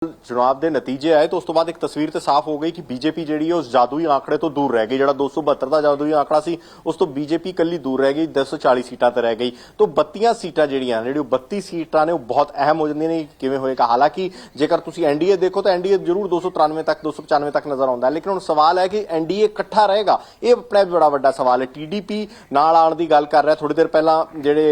चुनाव के नतीजे आए तो उस तो बाद एक तस्वीर तो साफ हो गई कि बीजेपी जी उस जादुई आंकड़े तो दूर रह गई। जो 272 का जादुई आंकड़ा सी उस तो बीजेपी कली दूर रह गई, 240 सीटां तो रह गई। तो 32 सीटां जिहड़ियां ने 32 सीटां ने बहुत अहम हो जांदियां ने किवें होएगा। हालांकि जेकर तुसीं एनडीए देखो तो एनडीए जरूर 293 तक 295 तक नजर आउंदा है, लेकिन हुण सवाल है कि एनडीए इकट्ठा रहेगा, ये अपना बड़ा वड्डा सवाल है। टीडीपी नाल आउण दी गल कर रहा है। थोड़ी देर पहला जिहड़े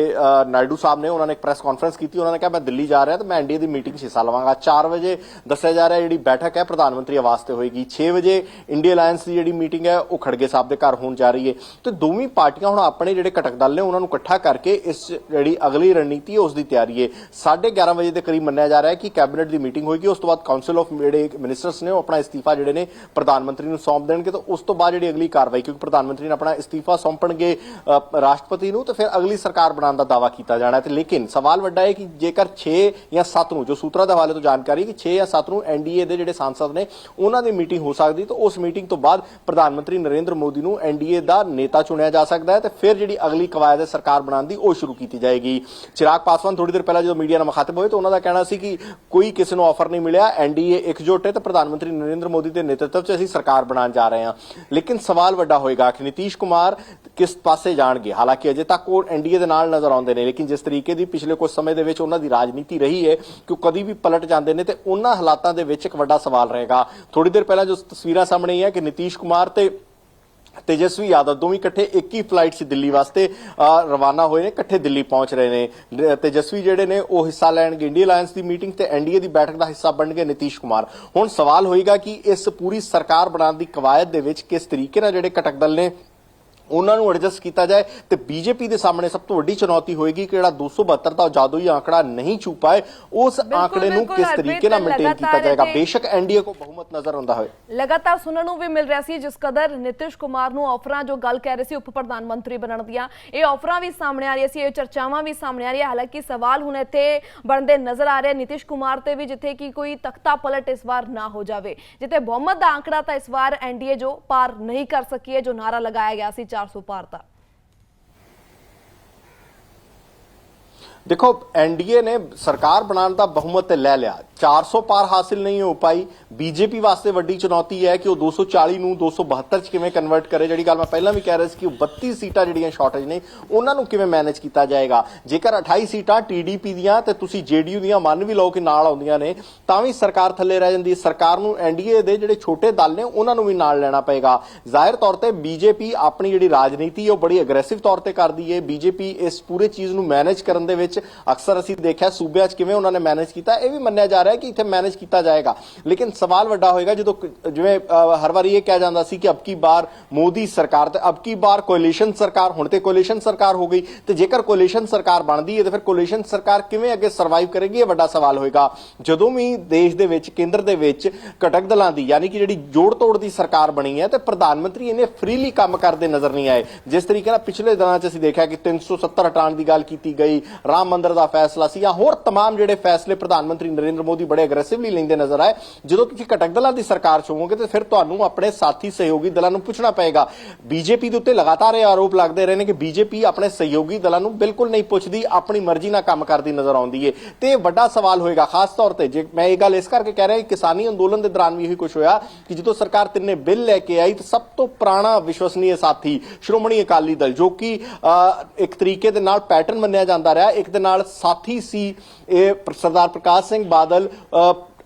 नायडू साहब ने उन्होंने एक प्रेस कॉन्फ्रेंस की, उन्होंने कहा मैं दिल्ली जा रहा तो मैं एनडीए की मीटिंग हिस्सा लवांगा। 4 बजे दस्सिया जा रहा है जी बैठक है प्रधानमंत्री आवास से होएगी। 6 बजे इंडिया अलायंस की जी मीटिंग है वह खड़गे साहब के घर होने जा रही है। तो दोवें पार्टियां हुण अपने जिहड़े घटक दल ने उन्होंने इकट्ठा करके इस जी अगली रणनीति है उसकी तैयारी है। 11:30 बजे के करीब मन्निया जा रहा है कि कैबिनेट की मीटिंग होगी। उस तो बाद काउंसिल ऑफ जिहड़े मिनिस्टर्स ने अपना इस्तीफा जिहड़े ने प्रधानमंत्री को सौंप देंगे। तो उस तो बाद जी अगली कार्रवाई, क्योंकि प्रधानमंत्री ने अपना इस्तीफा सौंपणगे राष्ट्रपति को, तो फिर अगली सरकार बनाने का दावा किया जाना है। लेकिन सवाल वड्डा है कि जेकर 6 या 7 जो सूत्रों के हवाले तो जानकारी कि 6 या 7 एनडीए के जिहड़े सांसद ने उन्होंने मीटिंग हो सकती, तो उस मीटिंग तो बाद प्रधानमंत्री नरेंद्र मोदी को एनडीए का नेता चुनिया जा सकता है। तो फिर जी अगली कवायद सरकार बनाने की वह शुरू की जाएगी। चिराग पासवान थोड़ी देर पहले जो मीडिया ने मुखातिब हुए तो उन्होंने कहना सी कि कोई किसी को ऑफर नहीं मिला, एनडीए एकजुट है तो प्रधानमंत्री नरेंद्र मोदी के नेतृत्व से असीं सरकार बनाने जा रहे हैं। लेकिन सवाल वड्डा होएगा कि नीतीश कुमार किस पासे जाणगे। हालांकि अजे तक वो एनडीए के नाल नजर आउंदे ने, लेकिन जिस तरीके की पिछले कुछ समय दे विच उन्हां दी राजनीति रही है कि कभी भी पलट जाते हैं, तो उन्हां हालातां दे विच एक वड्डा सवाल रहेगा। थोड़ी देर पहले जो तस्वीरां सामने आई है कि नीतीश कुमार ते तेजस्वी यादव दोवें इकट्ठे एक ही फ्लाइट से दिल्ली वास्ते रवाना हुए ने, इकट्ठे दिल्ली पहुंच रहे ने। तेजस्वी जेडे ने वो हिस्सा लैणगे इंडिया अलायंस की मीटिंग ते एनडीए की बैठक का हिस्सा बनणगे नीतीश कुमार। हुण सवाल होएगा कि इस पूरी सरकार बनाने की कवायद दे विच किस तरीके नाल जेडे घटक दल ने उन्होंने एडजस्ट किया जाए। तो बीजेपी के सामने सब तो वड्डी चुनौती होगी कि जो 272 का जादुई आंकड़ा नहीं छू पाए, उस आंकड़े को किस तरीके से मेंटेन किया जाएगा। बेशक एनडीए को बहुमत नजर आता है। लगातार सुनने भी मिल रहा है जिस कदर नीतीश कुमार को ऑफर जो गल कह रहे उप प्रधानमंत्री बनने दियां ये ऑफर भी सामने आ रही है, चर्चावां भी सामने आ रही है। हालांकि सवाल हुण इत्थे बनते नजर आ रहे नीतीश कुमार ते भी, जिथे कि कोई तख्ता पलट इस बार ना हो जाए, जिथे बहुमत का आंकड़ा तो इस बार एनडीए जो पार नहीं कर सकी है, जो नारा लगाया गया सी 400 पार था। देखो एनडीए ने सरकार बनाने का बहुमत ले लिया, 400 पार हासिल नहीं हो पाई। बीजेपी वास्ते वड्डी चुनौती है कि वो 240 ਨੂੰ 272 ਚ ਕਿਵੇਂ ਕਨਵਰਟ ਕਰੇ। ਜਿਹੜੀ ਗੱਲ ਮੈਂ ਪਹਿਲਾਂ ਵੀ ਕਹਿ ਰਿਹਾ ਸੀ ਕਿ 32 ਸੀਟਾਂ ਜਿਹੜੀਆਂ ਸ਼ਾਰਟੇਜ ਨੇ ਉਹਨਾਂ ਨੂੰ ਕਿਵੇਂ ਮੈਨੇਜ ਕੀਤਾ ਜਾਏਗਾ। ਜੇਕਰ 28 ਸੀਟਾਂ ਟੀਡੀਪੀ ਦੀਆਂ ਤੇ ਤੁਸੀਂ ਜੇਡੀਯੂ ਦੀਆਂ ਮੰਨ ਵੀ ਲਓ ਕਿ ਨਾਲ ਆਉਂਦੀਆਂ ਨੇ ਤਾਂ ਵੀ ਸਰਕਾਰ ਥੱਲੇ ਰਹਿ ਜਾਂਦੀ ਹੈ। ਸਰਕਾਰ ਨੂੰ ਐਨਡੀਏ ਦੇ ਜਿਹੜੇ ਛੋਟੇ ਦਲ ਨੇ ਉਹਨਾਂ ਨੂੰ ਵੀ ਨਾਲ ਲੈਣਾ ਪਏਗਾ। ਜ਼ਾਹਿਰ ਤੌਰ ਤੇ ਬੀਜੇਪੀ ਆਪਣੀ ਜਿਹੜੀ ਰਾਜਨੀਤੀ ਹੈ ਉਹ ਬੜੀ ਅਗਰੈਸਿਵ ਤੌਰ ਤੇ ਕਰਦੀ ਹੈ। ਬੀਜੇਪੀ ਇਸ ਪੂਰੇ ਚੀਜ਼ ਨੂੰ ਮੈਨੇਜ ਕਰਨ ਦੇ ਵਿੱਚ ਅਕਸਰ ਅਸੀਂ ਦੇਖਿਆ ਸੂਬਿਆਂ 'ਚ ਕਿਵੇਂ ਉਹਨਾਂ ਨੇ ਮੈਨੇਜ ਕੀਤਾ, ਇਹ ਵੀ ਮੰਨਿਆ ਜਾ ਰਿਹਾ कि इत्थे मैनेज किया जाएगा। लेकिन सवाल वड्डा होएगा जो जिवें हर बार ये कहा जाता सी कि अब की बार मोदी सरकार ते अब की बार कोलिशन सरकार, हुण ते कोलिशन सरकार हो गई, तो जेकर कोलिशन सरकार बनती है तो फिर कोलिशन सरकार किवें अगे सर्वाइव करेगी, ये वड्डा सवाल होएगा। जदों भी देश दे विच केंद्र दे विच घटक दलां दी यानी कि जिहड़ी जोड़ तोड़ दी सरकार बनी है तो प्रधानमंत्री इन्हें फ्रीली काम करते नजर नहीं आए। जिस तरीके नाल पिछले दिनों च असीं देखिया कि 370 हटाउण दी गल कीती गई, राम मंदिर दा फैसला सी, होर तमाम जिहड़े फैसले प्रधानमंत्री नरेंद्र मोदी बड़े अग्रेसिवली लेंदे नजर आए। जो तुसीं घटक दलां दी सरकार च होवोगे तो फिर तुहानूं अपने साथी सहयोगी दलां नूं पुछना पएगा। बीजेपी दे उत्ते लगातार ये आरोप लगदे रहे ने कि बीजेपी अपने सहयोगी दलां नूं बिल्कुल नहीं पुछदी, अपनी मर्जी नाल काम करदी नजर आउंदी है। ते वड्डा सवाल होएगा खास तौर ते जे मैं ये गल इस करके कह रहा कि किसानी अंदोलन के दौरान भी यही कुछ होया कि जो सरकार तिन्ने बिल लैके आई तो सब तो पुराना विश्वसनीय साथी श्रोमणी अकाली दल जो कि एक तरीके दे नाल पैटर्न मन्निया जांदा रहा, एक दे नाल साथी सी सरदार प्रकाश सिंह बादल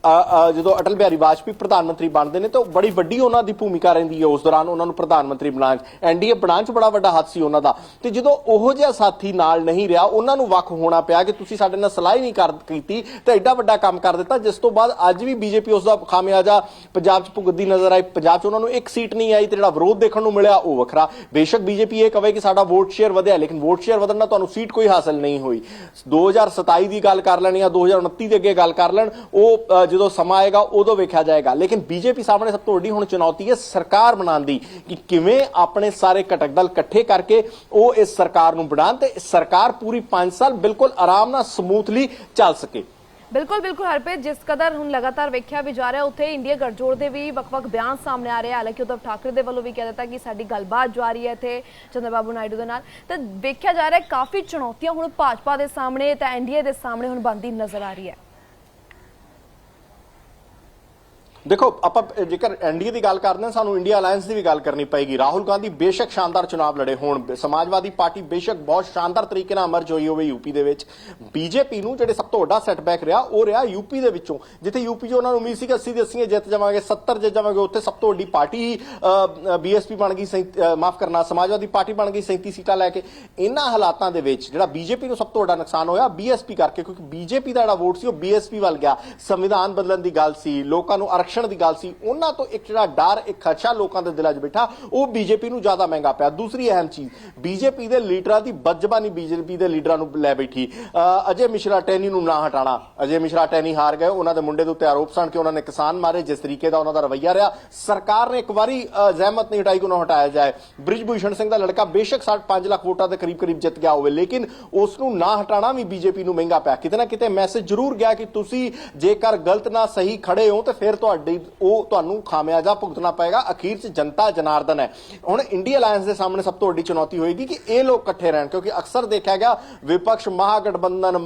जो अटल बिहारी वाजपेयी प्रधानमंत्री बनते हैं तो बड़ी वड्डी उन्हां दी भूमिका रहिंदी है उस दौरान उन्होंने प्रधानमंत्री बनाने, एनडीए बनाने च बड़ा वड्डा हੱਥ सी उन्हां दा। ते जदों ओहो जिहा साथी नाल नहीं रहा उन्हां नूं वख होना पिया कि तुसीं साडे नाल सलाह ही नहीं कीती ते एडा वड्डा काम कर दिता, जिस तो बाद अज भी बीजेपी उसका खामियाजा पंजाब च भुगतदी नजर आई। पंजाब च उन्हां नूं एक सीट नहीं आई ते जिहड़ा विरोध देखण नूं मिलिया वो वखरा। बेशक बीजेपी ये कहे कि साडा वोट शेयर वधिया, लेकिन वोट शेयर वधण नाल तुहानूं सीट कोई हासिल नहीं हुई। 2027 की गल कर लैण या 2029 के अगे गल कर लैण, वो जो समा आएगा उदों वेख्या जाएगा। लेकिन बीजेपी सामने सब तो वड्डी हुण चुनौती है सरकार बनाने दी कि किवें अपने सारे घटक दल इकट्ठे करके वो इस सरकार नूं बनाण ते सरकार पूरी 5 साल बिल्कुल आराम नाल स्मूथली चल सके। बिल्कुल बिल्कुल हरप्रीत, जिस कदर हुण लगातार वेख्या भी जा रहा है उत्थे इंडिया गठजोड़ के भी वख-वख बयान सामने आ रहे हैं। हालांकि उद्धव ठाकरे के वालों भी कह दिता कि साडी गलबात जारी है इत्थे चंद्रबाबू नायडू के नाल, तो वेख्या जा रहा है काफ़ी चुनौतियां हुण भाजपा के सामने ते एनडीए के सामने हुण बनदी नजर आ रही है। ਦੇਖੋ ਆਪਾਂ ਜੇਕਰ ਐਨਡੀਏ ਦੀ ਗੱਲ ਕਰਦੇ ਹਾਂ ਸਾਨੂੰ ਇੰਡੀਆ ਅਲਾਈਅੰਸ ਦੀ ਵੀ ਗੱਲ ਕਰਨੀ ਪਏਗੀ। ਰਾਹੁਲ ਗਾਂਧੀ ਬੇਸ਼ੱਕ ਸ਼ਾਨਦਾਰ ਚੁਣਾਵ ਲੜੇ ਹੋਣ, ਸਮਾਜਵਾਦੀ ਪਾਰਟੀ ਬੇਸ਼ੱਕ ਬਹੁਤ ਸ਼ਾਨਦਾਰ ਤਰੀਕੇ ਨਾਲ ਅਮਰਜ ਹੋਈ ਹੋਵੇ ਯੂਪੀ ਦੇ ਵਿੱਚ, ਬੀਜੇਪੀ ਨੂੰ ਜਿਹੜੇ ਸਭ ਤੋਂ ਵੱਡਾ ਸੈਟਬੈਕ ਰਿਹਾ ਉਹ ਰਿਹਾ ਯੂਪੀ ਦੇ ਵਿੱਚੋਂ, ਜਿੱਥੇ ਯੂਪੀ 'ਚ ਉਹਨਾਂ ਨੂੰ ਉਮੀਦ ਸੀ ਕਿ 80 ਦੀ 80 ਜਿੱਤ ਜਾਵਾਂਗੇ, 70 ਜਿੱਤ ਜਾਵਾਂਗੇ। ਉੱਥੇ ਸਭ ਤੋਂ ਵੱਡੀ ਪਾਰਟੀ ਬੀਐਸਪੀ ਬਣ ਗਈ, ਮਾਫ ਕਰਨਾ ਸਮਾਜਵਾਦੀ ਪਾਰਟੀ ਬਣ ਗਈ 37 ਸੀਟਾਂ ਲੈ ਕੇ। ਇਹਨਾਂ ਹਾਲਾਤਾਂ ਦੇ ਵਿੱਚ ਜਿਹੜਾ ਬੀਜੇਪੀ ਨੂੰ ਸਭ ਤੋਂ ਵੱਡਾ ਨੁਕਸਾਨ ਹੋਇਆ ਬੀਐਸਪੀ ਕਰਕੇ, ਕਿਉਂਕਿ ਬੀਜੇਪੀ ਦਾ ਜਿਹੜਾ ਵੋਟ ਸੀ ਉਹ ਬੀਐਸਪੀ ਵੱਲ ਗਿਆ। ਸੰਵਿਧਾਨ ਬਦਲਣ ਦੀ ਗੱਲ ਸੀ, ਲੋਕਾਂ ਨੂੰ ਆਰਕਸ਼ਣ ਦੀ ਗੱਲ ਸੀ, ਉਹਨਾਂ ਤੋਂ ਇੱਕ ਜਿਹੜਾ ਡਰ, ਇੱਕ ਖਦਸ਼ਾ ਲੋਕਾਂ ਦੇ ਦਿਲਾਂ 'ਚ ਬੈਠਾ, ਉਹ ਬੀਜੇਪੀ ਨੂੰ ਜ਼ਿਆਦਾ ਮਹਿੰਗਾ ਪਿਆ। ਦੂਸਰੀ ਅਹਿਮ ਚੀਜ਼, ਬੀਜੇਪੀ ਦੇ ਲੀਡਰਾਂ ਦੀ ਬਦਜ਼ਬਾਨੀ ਬੀਜੇਪੀ ਦੇ ਲੀਡਰਾਂ ਨੂੰ ਲੈ ਬੈਠੀ। ਅਜੇ ਮਿਸ਼ਰਾ ਟੈਨੀ ਨੂੰ ਨਾ ਹਟਾਣਾ, ਅਜੇ ਮਿਸ਼ਰਾ ਟੈਨੀ ਹਾਰ ਗਏ, ਉਹਨਾਂ ਦੇ ਮੁੰਡੇ ਦੇ ਉੱਤੇ ਆਰੋਪ ਸਨ ਕਿ ਉਹਨਾਂ ਨੇ ਕਿਸਾਨ ਮਾਰੇ। ਜਿਸ ਤਰੀਕੇ ਦਾ ਉਹਨਾਂ ਦਾ ਰਵੱਈਆ ਰਿਹਾ, ਸਰਕਾਰ ਨੇ ਇੱਕ ਵਾਰੀ ਜ਼ਹਿਮਤ ਨਹੀਂ ਹਟਾਈ ਕਿ ਉਹਨੂੰ ਹਟਾਇਆ ਜਾਏ। ਬ੍ਰਿਜ ਭੂਸ਼ਣ ਸਿੰਘ ਦਾ ਲੜਕਾ ਬੇਸ਼ੱਕ 5 ਲੱਖ ਵੋਟਾਂ ਦੇ ਕਰੀਬ ਜਿੱਤ ਗਿਆ ਹੋਵੇ, ਲੇਕਿਨ ਉਸ ਨੂੰ ਨਾ ਹਟਾਣਾ ਵੀ ਬੀਜੇਪੀ ਨੂੰ ਮਹਿੰਗਾ ਪਿਆ। ਕਿਤੇ ਨਾ ਕਿਤੇ ਮੈਸੇਜ ਜ਼ਰੂਰ ਗਿਆ ਕਿ ਤੁਸੀਂ ਜੇਕਰ ਗਲਤ ਨਾ ਸਹੀ ਖੜੇ ਹੋ ਤੇ ਫਿਰ ਤੁਹਾਨੂੰ ਖਾਮਿਆਜ਼ਾ ਭੁਗਤਣਾ ਪਏਗਾ। ਅਖੀਰ 'ਚ ਜਨਤਾ ਜਨਾਰਦਨ ਹੈ। ਹੁਣ ਇੰਡੀਆ ਅਲਾਈਅੰਸ ਦੇ ਸਾਹਮਣੇ ਸਭ ਤੋਂ ਵੱਡੀ ਚੁਣੌਤੀ ਹੋਏਗੀ ਕਿ ਇਹ ਲੋਕ ਇਕੱਠੇ ਰਹਿਣ, ਕਿਉਂਕਿ ਅਕਸਰ ਦੇਖਿਆ ਗਿਆ ਵਿਪਕਸ਼ ਮਹਾਗਠਬੰਧਨ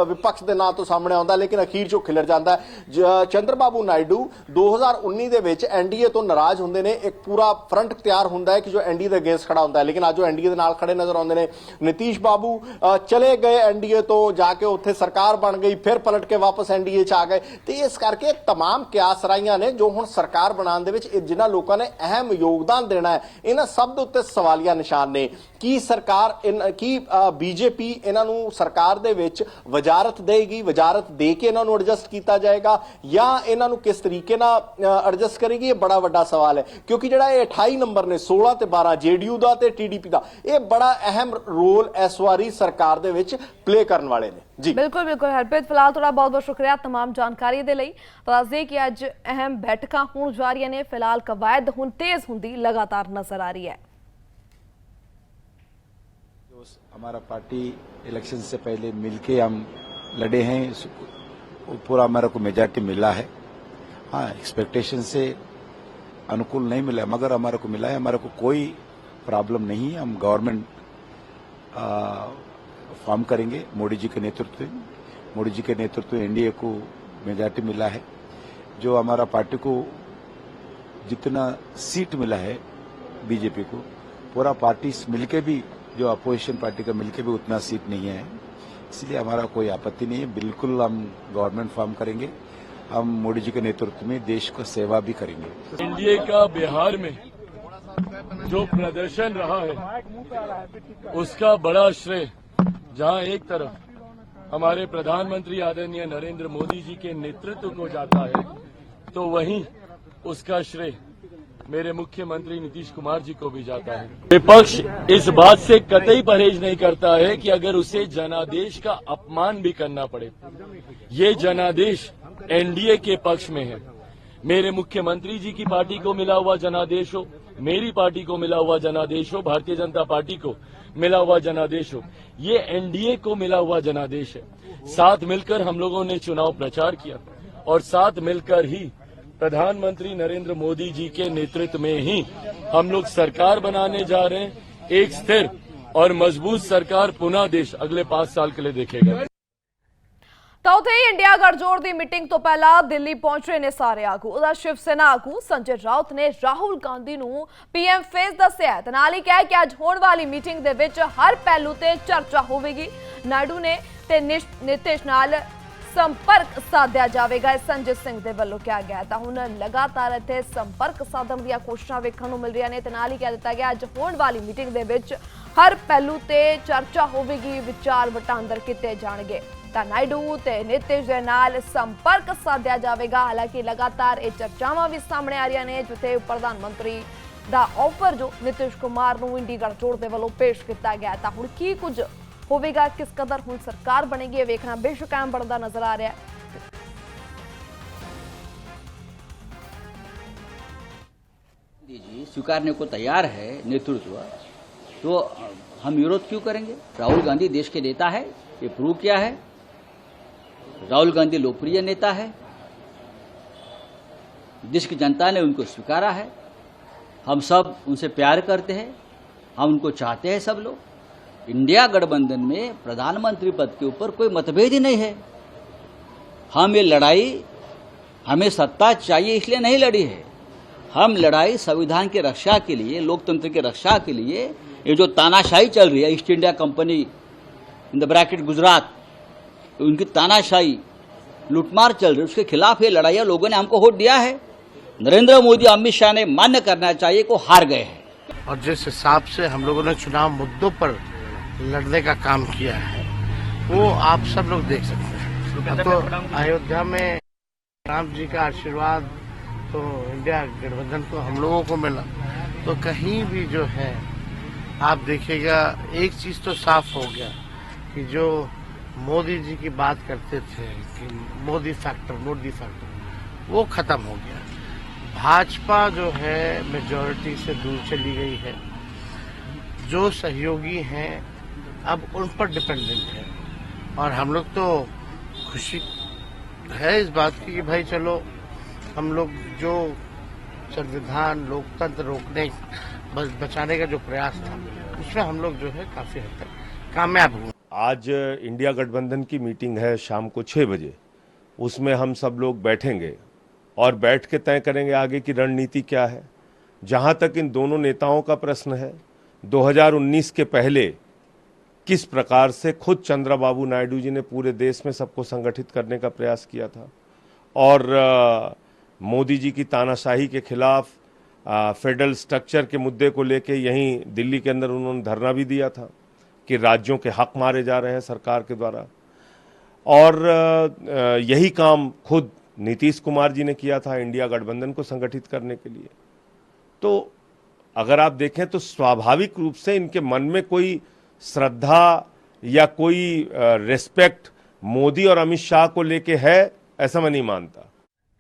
ਵਿਪਕਸ਼ ਦੇ ਨਾਂ ਤੋਂ ਸਾਹਮਣੇ ਆਉਂਦਾ, ਲੇਕਿਨ ਅਖੀਰ 'ਚੋਂ ਖਿਲਰ ਜਾਂਦਾ ਹੈ। ਚੰਦਰਬਾਬੂ ਨਾਇਡੂ 2019 ਦੇ ਵਿੱਚ ਐਨਡੀਏ ਤੋਂ ਨਾਰਾਜ਼ ਹੁੰਦੇ ਨੇ, ਇੱਕ ਪੂਰਾ ਫਰੰਟ ਤਿਆਰ ਹੁੰਦਾ ਹੈ ਕਿ ਜੋ ਐਨਡੀਏ ਦੇ ਅਗੇਂਸਟ ਖੜਾ ਹੁੰਦਾ ਹੈ, ਲੇਕਿਨ ਅੱਜ ਉਹ ਐਨਡੀਏ ਦੇ ਨਾਲ ਖੜੇ ਨਜ਼ਰ ਆਉਂਦੇ ਨੇ। ਨਿਤੀਸ਼ ਬਾਬੂ ਚਲੇ ਗਏ ਐਨਡੀਏ ਤੋਂ, ਜਾ ਕੇ ਉੱਥੇ ਸਰਕਾਰ ਬਣ ਗਈ, ਫਿਰ ਪਲਟ ਕੇ ਵਾਪਸ ਐਨਡੀਏ 'ਚ ਆ ਗਏ। ਤੇ ਇਸ ਕਰਕੇ ਤਮਾਮ ਕਿਆਸ ਰਾਈਆਂ ਨੇ ਜੋ ਹੁਣ ਸਰਕਾਰ ਬਣਾਉਣ ਦੇ ਵਿੱਚ ਜਿਨ੍ਹਾਂ ਲੋਕਾਂ ਨੇ ਅਹਿਮ ਯੋਗਦਾਨ ਦੇਣਾ ਹੈ, ਇਹਨਾਂ ਸਭ ਦੇ ਉੱਤੇ ਸਵਾਲੀਆ ਨਿਸ਼ਾਨ ਨੇ। ਕੀ ਸਰਕਾਰ ਕੀ ਬੀਜੇਪੀ ਇਹਨਾਂ ਨੂੰ ਸਰਕਾਰ ਦੇ ਵਿੱਚ ਵਜ਼ਾਰਤ ਦੇਗੀ, ਵਜ਼ਾਰਤ ਦੇ ਕੇ ਇਹਨਾਂ ਨੂੰ ਐਡਜਸਟ ਕੀਤਾ ਜਾਏਗਾ, ਜਾਂ ਇਹਨਾਂ ਨੂੰ ਕਿਸ ਤਰੀਕੇ ਨਾਲ ਐਡਜਸਟ ਕਰੇਗੀ? ਇਹ ਬੜਾ ਵੱਡਾ ਸਵਾਲ ਹੈ, ਕਿਉਂਕਿ ਜਿਹੜਾ ਇਹ 28 ਨੰਬਰ ਨੇ 16 ਤੇ 12 ਜੇਡੀਯੂ ਦਾ ਤੇ ਟੀਡੀਪੀ ਦਾ, ਇਹ ਬੜਾ ਅਹਿਮ ਰੋਲ ਇਸ ਵਾਰੀ ਸਰਕਾਰ ਦੇ ਵਿੱਚ ਪਲੇ ਕਰਨ ਵਾਲੇ ਨੇ। ਜੀ ਬਿਲਕੁਲ ਹਰਪ੍ਰੀਤ, ਫਿਲਹਾਲ ਤੁਹਾਡਾ ਬਹੁਤ ਬਹੁਤ ਸ਼ੁਕਰੀਆ ਤਮਾਮ ਜਾਣਕਾਰੀ ਦੇ ਲਈ। ਦੱਸਦੇ ਕਿ ਅੱਜ ਅਹਿਮ ਬੈਠਕਾਂ ਹੋਣ ਜਾ ਰਹੀਆਂ ਨੇ। ਫਿਲਹਾਲ ਕਵਾਇਦ ਹੁਣ ਤੇਜ਼ ਹੁੰਦੀ ਲਗਾਤਾਰ नजर आ रही है। हमारा पार्टी इलेक्शन से पहले मिलके हम लड़े हैं, पूरा हमारा को मेजॉरिटी मिला है। हाँ, एक्सपेक्टेशन से अनुकूल नहीं मिला, मगर हमारे को मिला है। हमारे को कोई प्रॉब्लम नहीं है। हम गवर्नमेंट फॉर्म करेंगे मोदी जी के नेतृत्व में। मोदी जी के नेतृत्व में एनडीए को मेजॉरिटी मिला है। जो हमारा पार्टी को जितना सीट मिला है बीजेपी को, पूरा पार्टी मिलके भी, जो अपोजिशन पार्टी का मिलके भी उतना सीट नहीं है, इसलिए हमारा कोई आपत्ति नहीं है। बिल्कुल हम गवर्नमेंट फॉर्म करेंगे। हम मोदी जी के नेतृत्व में देश को सेवा भी करेंगे। एनडीए का बिहार में जो प्रदर्शन रहा है उसका बड़ा श्रेय जहां एक तरफ हमारे प्रधानमंत्री आदरणीय नरेंद्र मोदी जी के नेतृत्व को जाता है, तो वहीं उसका श्रेय मेरे मुख्यमंत्री नीतीश कुमार जी को भी जाता है। विपक्ष इस बात से कतई परहेज नहीं करता है कि अगर उसे जनादेश का अपमान भी करना पड़े, ये जनादेश एनडीए के पक्ष में है। मेरे मुख्यमंत्री जी की पार्टी को मिला हुआ जनादेश हो, मेरी पार्टी को मिला हुआ जनादेश हो, भारतीय जनता पार्टी को मिला हुआ जनादेश हो, ये एनडीए को मिला हुआ जनादेश है। साथ मिलकर हम लोगों ने चुनाव प्रचार किया और साथ मिलकर ही प्रधानमंत्री नरेंद्र मोदी जी के नेतृत्व में ही हम लोग सरकार बनाने जा रहे हैं। एक स्थिर और मजबूत सरकार पुनः देश अगले 5 साल के लिए देखेगा। ਤਾਂ ਉੱਥੇ ਹੀ ਇੰਡੀਆ ਗਠਜੋੜ ਦੀ ਮੀਟਿੰਗ ਤੋਂ ਪਹਿਲਾਂ ਦਿੱਲੀ ਪਹੁੰਚ ਰਹੇ ਨੇ ਸਾਰੇ ਆਗੂ। ਉਹਦਾ ਸ਼ਿਵ ਸੈਨਾ ਆਗੂ ਸੰਜੇ ਰਾਉਤ ਨੇ ਰਾਹੁਲ ਗਾਂਧੀ ਨੂੰ ਪੀਐਮ ਫੇਸ ਦੱਸਿਆ ਤੇ ਨਾਲ ਹੀ ਕਿਹਾ ਕਿ ਅੱਜ ਹੋਣ ਵਾਲੀ ਮੀਟਿੰਗ ਦੇ ਵਿੱਚ ਹਰ ਪਹਿਲੂ ਤੇ ਚਰਚਾ ਹੋਵੇਗੀ। ਨਾਇਡੂ ਨੇ ਤੇ ਨਿਤਿਸ਼ ਨਾਲ ਸੰਪਰਕ ਸਾਧਿਆ ਜਾਵੇਗਾ, ਸੰਜੇ ਸਿੰਘ ਦੇ ਵੱਲੋਂ ਕਿਹਾ ਗਿਆ। ਤਾਂ ਹੁਣ ਲਗਾਤਾਰ ਇੱਥੇ ਸੰਪਰਕ ਸਾਧਨ ਦੀਆਂ ਕੋਸ਼ਿਸ਼ਾਂ ਵੇਖਣ ਨੂੰ ਮਿਲ ਰਹੀਆਂ ਨੇ ਤੇ ਨਾਲ ਹੀ ਕਹਿ ਦਿੱਤਾ ਗਿਆ ਅੱਜ ਹੋਣ ਵਾਲੀ ਮੀਟਿੰਗ ਦੇ ਵਿੱਚ ਹਰ ਪਹਿਲੂ ਤੇ ਚਰਚਾ ਹੋਵੇਗੀ, ਵਿਚਾਰ ਵਟਾਂਦਰ ਕੀਤੇ ਜਾਣਗੇ। ਤਾਂ ਨਾਇਡੂ ਤੇ ਨਿਤਿਸ਼ ਦੇ ਨਾਲ ਸੰਪਰਕ ਸਾਧਿਆ ਜਾਵੇਗਾ। ਹਾਲਾਂਕਿ ਲਗਾਤਾਰ ਇਹ ਚਰਚਾਵਾਂ ਵੀ ਸਾਹਮਣੇ ਆ ਰਹੀਆਂ ਨੇ, ਜਿੱਥੇ ਪ੍ਰਧਾਨ ਮੰਤਰੀ ਦਾ ਆਫਰ ਜੋ ਨਿਤਿਸ਼ ਕੁਮਾਰ ਨੂੰ ਇੰਡੀ ਗਠਜੋੜ ਦੇ ਵੱਲੋਂ ਪੇਸ਼ ਕੀਤਾ ਗਿਆ। ਤਾਂ ਹੁਣ ਕੀ ਕੁਝ ਹੋਵੇਗਾ, ਕਿਸ ਕਦਰ ਹੁਣ ਸਰਕਾਰ ਬਣੇਗੀ, ਇਹ ਵੇਖਣਾ ਬੇਸ਼ੱਕ ਅਹਿਮ ਬਣਦਾ ਨਜ਼ਰ आ रहा है। जी स्वीकारने को तैयार है नेतृत्व, तो हम विरोध क्यों करेंगे? राहुल गांधी देश के नेता है, ये प्रूव किया है। राहुल गांधी लोकप्रिय नेता है, देश की जनता ने उनको स्वीकारा है। हम सब उनसे प्यार करते हैं, हम उनको चाहते हैं। सब लोग इंडिया गठबंधन में प्रधानमंत्री पद के ऊपर कोई मतभेद ही नहीं है। हम ये लड़ाई हमें सत्ता चाहिए इसलिए नहीं लड़ी है। हम लड़ाई संविधान की रक्षा के लिए, लोकतंत्र की रक्षा के लिए, ये जो तानाशाही चल रही है, east India company in the bracket Gujarat, उनकी तानाशाही लूटमार चल रही है, उसके खिलाफ ये लड़ाई है। लोगों ने हमको वोट दिया है। नरेंद्र मोदी, अमित शाह ने मान्य करना चाहिए को हार गए हैं। और जिस हिसाब से हम लोगों ने चुनाव मुद्दों पर लड़ने का काम किया है वो आप सब लोग देख सकते हैं। तो अयोध्या में राम जी का आशीर्वाद तो इंडिया गठबंधन को हम लोगों को मिला, तो कहीं भी जो है आप देखिएगा एक चीज तो साफ हो गया कि जो मोदी जी की बात करते थे कि मोदी फैक्टर वो खत्म हो गया। भाजपा जो है मेजॉरिटी से दूर चली गई है। जो सहयोगी हैं अब उन पर डिपेंडेंट है। और हम लोग तो खुशी है इस बात की कि भाई चलो हम लोग जो संविधान लोकतंत्र रोकने बचाने का जो प्रयास था उसमें हम लोग जो है काफी हद तक कामयाब हुए। आज इंडिया गठबंधन की मीटिंग है शाम को 6 बजे। उसमें हम सब लोग बैठेंगे और बैठ के तय करेंगे आगे की रणनीति क्या है। जहां तक इन दोनों नेताओं का प्रश्न है, 2019 के पहले किस प्रकार से खुद चंद्रबाबू नायडू जी ने पूरे देश में सबको संगठित करने का प्रयास किया था और मोदी जी की तानाशाही के खिलाफ फेडरल स्ट्रक्चर के मुद्दे को लेके यहीं दिल्ली के अंदर उन्होंने धरना भी दिया था कि राज्यों के हक मारे जा रहे हैं सरकार के द्वारा। और यही काम खुद नीतीश कुमार जी ने किया था इंडिया गठबंधन को संगठित करने के लिए। तो अगर आप देखें तो स्वाभाविक रूप से इनके मन में कोई श्रद्धा या कोई रिस्पेक्ट मोदी और अमित शाह को लेके है, ऐसा मैं नहीं मानता।